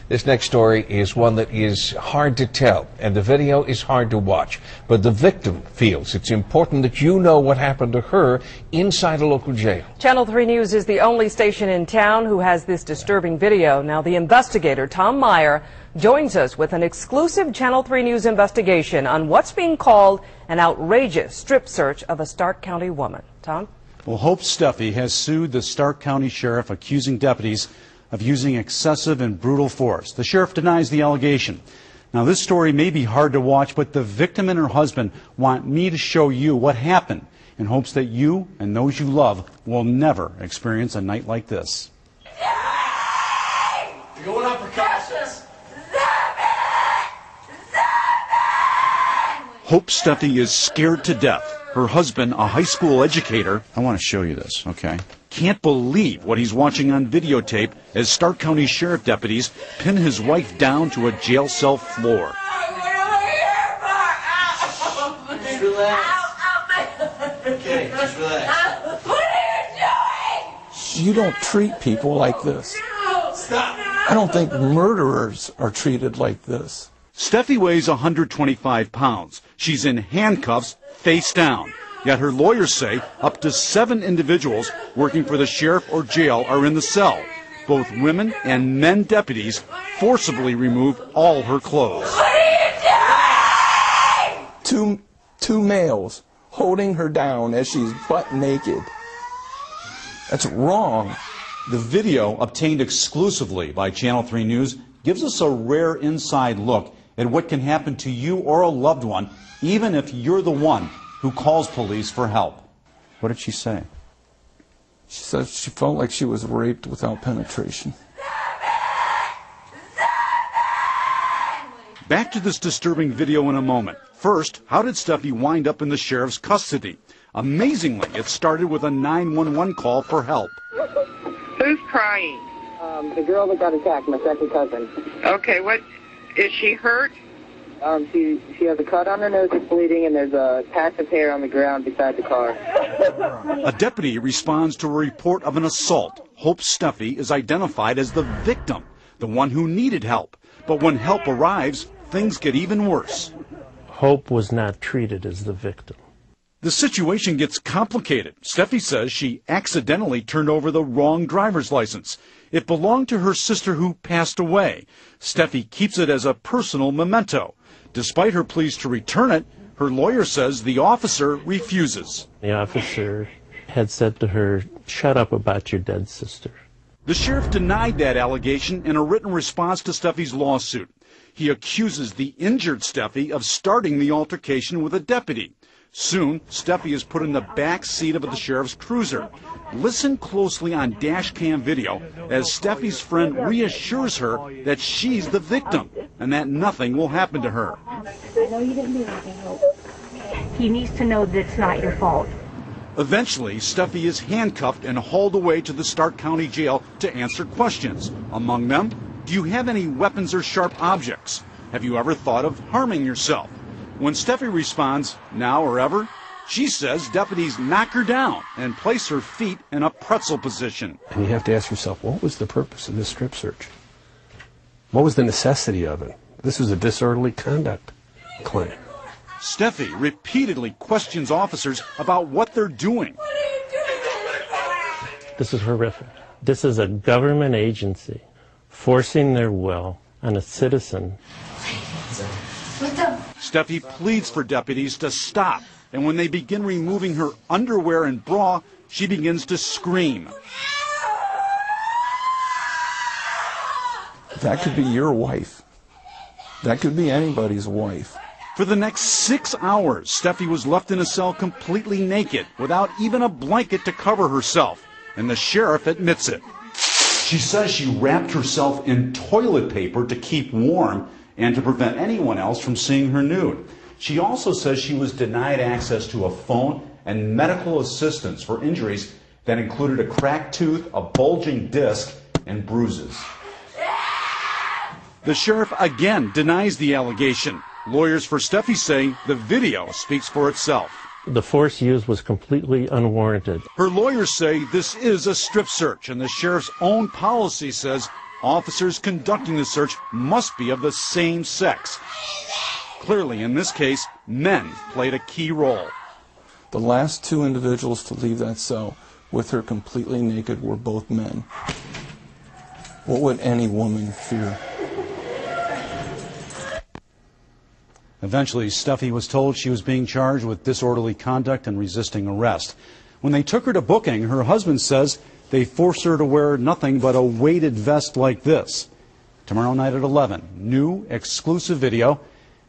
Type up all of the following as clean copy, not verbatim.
This next story is one that is hard to tell, and the video is hard to watch. But the victim feels it's important that you know what happened to her inside a local jail. Channel 3 News is the only station in town who has this disturbing video. Now, the investigator, Tom Meyer, joins us with an exclusive Channel 3 News investigation on what's being called an outrageous strip search of a Stark County woman. Tom? Well, Hope Steffey has sued the Stark County Sheriff, accusing deputies of using excessive and brutal force. The sheriff denies the allegation. Now, this story may be hard to watch, but the victim and her husband want me to show you what happened in hopes that you and those you love will never experience a night like this. You're going out for cautious. Hope Steffey is scared to death. Her husband, a high school educator, I want to show you this, okay? Can't believe what he's watching on videotape as Stark County Sheriff deputies pin his wife down to a jail cell floor. Just relax. Okay, just relax. What are you doing? You don't treat people like this. Stop. I don't think murderers are treated like this. Steffey weighs 125 pounds. She's in handcuffs, face down. Yet her lawyers say up to 7 individuals working for the sheriff or jail are in the cell. Both women and men deputies forcibly remove all her clothes. What are you doing? Two males holding her down as she's butt naked. That's wrong. The video, obtained exclusively by Channel 3 News, gives us a rare inside look at what can happen to you or a loved one, even if you're the one who calls police for help. What did she say? She said she felt like she was raped without penetration. Back to this disturbing video in a moment. First, how did Steffey wind up in the sheriff's custody? Amazingly, it started with a 911 call for help. Who's crying? The girl that got attacked, my second cousin. Okay, what, is she hurt? She has a cut on her nose that's bleeding, and there's a patch of hair on the ground beside the car. A deputy responds to a report of an assault. Hope Steffey is identified as the victim, the one who needed help. But when help arrives, things get even worse. Hope was not treated as the victim. The situation gets complicated. Steffey says she accidentally turned over the wrong driver's license. It belonged to her sister who passed away. Steffey keeps it as a personal memento. Despite her pleas to return it, her lawyer says the officer refuses. The officer had said to her, "Shut up about your dead sister." The sheriff denied that allegation in a written response to Steffey's lawsuit. He accuses the injured Steffey of starting the altercation with a deputy. Soon, Steffey is put in the back seat of the sheriff's cruiser. Listen closely on dash cam video as Steffey's friend reassures her that she's the victim and that nothing will happen to her. I know you didn't do anything, Hope. He needs to know that it's not your fault. Eventually, Steffey is handcuffed and hauled away to the Stark County Jail to answer questions. Among them, do you have any weapons or sharp objects? Have you ever thought of harming yourself? When Steffey responds, now or ever, she says deputies knock her down and place her feet in a pretzel position. And you have to ask yourself, what was the purpose of this strip search? What was the necessity of it? This is a disorderly conduct claim. Steffey repeatedly questions officers about what they're doing. This is horrific. This is a government agency forcing their will on a citizen. Steffey pleads for deputies to stop, and when they begin removing her underwear and bra, she begins to scream. That could be your wife. That could be anybody's wife. For the next 6 hours, Steffey was left in a cell completely naked, without even a blanket to cover herself, and the sheriff admits it. She says she wrapped herself in toilet paper to keep warm and to prevent anyone else from seeing her nude. She also says she was denied access to a phone and medical assistance for injuries that included a cracked tooth, a bulging disc, and bruises. The sheriff again denies the allegation. Lawyers for Steffey say the video speaks for itself. The force used was completely unwarranted. Her lawyers say this is a strip search, and the sheriff's own policy says Officers conducting the search must be of the same sex. Clearly, in this case, men played a key role. The last two individuals to leave that cell with her completely naked were both men. What would any woman fear? Eventually, Steffey was told she was being charged with disorderly conduct and resisting arrest. When they took her to booking, her husband says they forced her to wear nothing but a weighted vest like this. Tomorrow night at 11, new exclusive video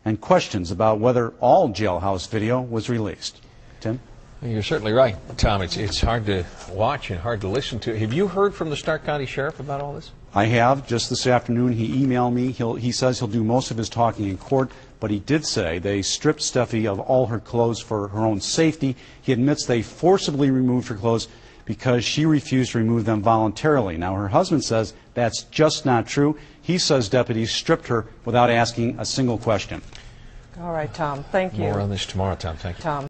and questions about whether all jailhouse video was released. Tim? You're certainly right, Tom. It's hard to watch and hard to listen to. Have you heard from the Stark County Sheriff about all this? I have. Just this afternoon, he emailed me. He says he'll do most of his talking in court, but he did say they stripped Steffey of all her clothes for her own safety. He admits they forcibly removed her clothes because she refused to remove them voluntarily. Now, her husband says that's just not true. He says deputies stripped her without asking a single question. All right, Tom. Thank you. More on this tomorrow, Tom. Thank you. Tom.